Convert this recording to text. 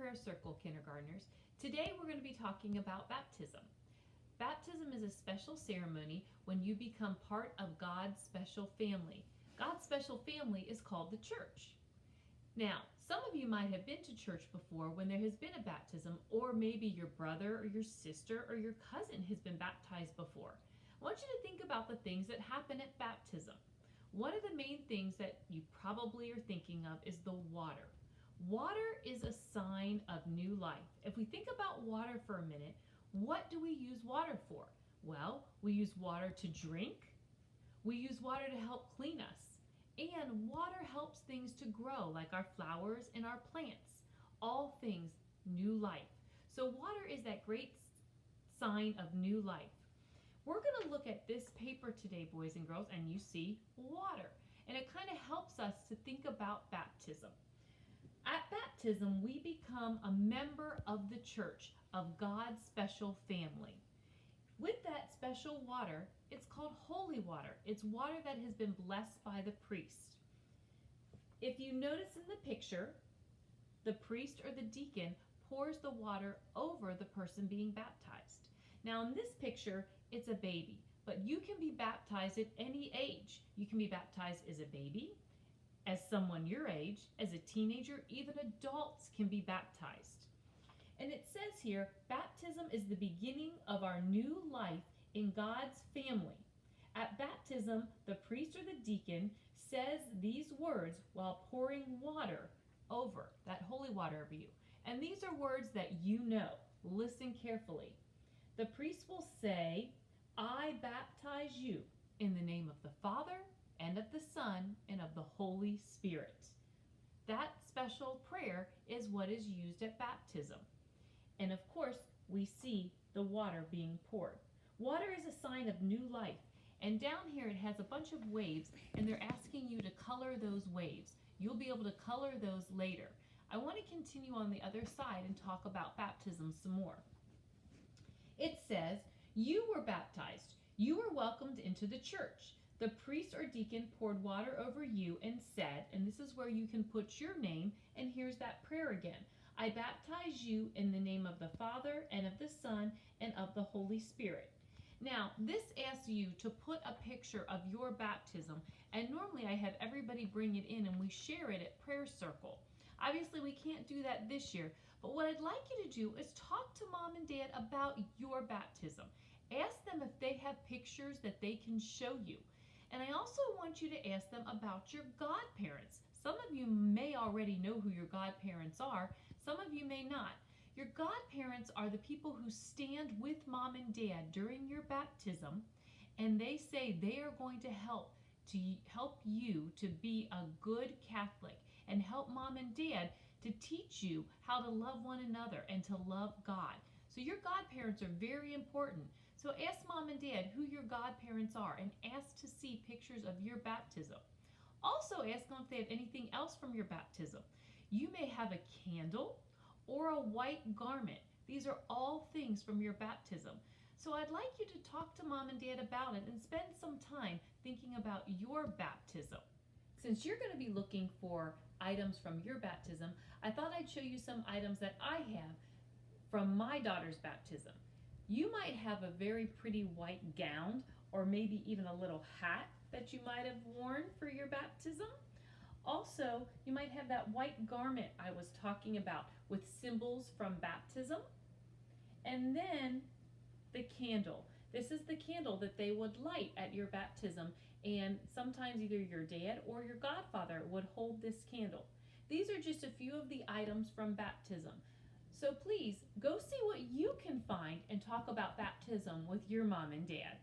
Prayer Circle kindergartners. Today we're going to be talking about baptism. Baptism is a special ceremony when you become part of God's special family. God's special family is called the church. Now, some of you might have been to church before when there has been a baptism, or maybe your brother or your sister or your cousin has been baptized before. I want you to think about the things that happen at baptism. One of the main things that you probably are thinking of is the water. Water is a sign of new life. If we think about water for a minute, what do we use water for? Well, we use water to drink. We use water to help clean us. And water helps things to grow, like our flowers and our plants. All things new life. So water is that great sign of new life. We're going to look at this paper today, boys and girls, and you see water. And it kind of helps us to think about baptism. At baptism, we become a member of the church, of God's special family. With that special water, it's called holy water. It's water that has been blessed by the priest. If you notice in the picture, the priest or the deacon pours the water over the person being baptized. Now in this picture, it's a baby, but you can be baptized at any age. You can be baptized as a baby, as someone your age, as a teenager, even adults can be baptized. And it says here, baptism is the beginning of our new life in God's family. At baptism, the priest or the deacon says these words while pouring water over, that holy water over you. And these are words that you know. Listen carefully. The priest will say, I baptize you in the name of the Father and of the Son and of the Holy Spirit. That special prayer is what is used at baptism. And of course, we see the water being poured. Water is a sign of new life. And down here it has a bunch of waves, and they're asking you to color those waves. You'll be able to color those later. I want to continue on the other side and talk about baptism some more. It says, you were baptized. You were welcomed into the church. The priest or deacon poured water over you and said, and this is where you can put your name, and here's that prayer again. I baptize you in the name of the Father and of the Son and of the Holy Spirit. Now, this asks you to put a picture of your baptism, and normally I have everybody bring it in and we share it at Prayer Circle. Obviously, we can't do that this year, but what I'd like you to do is talk to Mom and Dad about your baptism. Ask them if they have pictures that they can show you. And I also want you to ask them about your godparents. Some of you may already know who your godparents are. Some of you may not. Your godparents are the people who stand with Mom and Dad during your baptism, and they say they are going to help you to be a good Catholic and help Mom and Dad to teach you how to love one another and to love God. So your godparents are very important. So ask Mom and Dad who your godparents are and ask to see pictures of your baptism. Also ask them if they have anything else from your baptism. You may have a candle or a white garment. These are all things from your baptism. So I'd like you to talk to Mom and Dad about it and spend some time thinking about your baptism. Since you're going to be looking for items from your baptism, I thought I'd show you some items that I have from my daughter's baptism. You might have a very pretty white gown or maybe even a little hat that you might have worn for your baptism. Also, you might have that white garment I was talking about with symbols from baptism. And then the candle. This is the candle that they would light at your baptism, and sometimes either your dad or your godfather would hold this candle. These are just a few of the items from baptism. So please go see what you can find and talk about baptism with your mom and dad.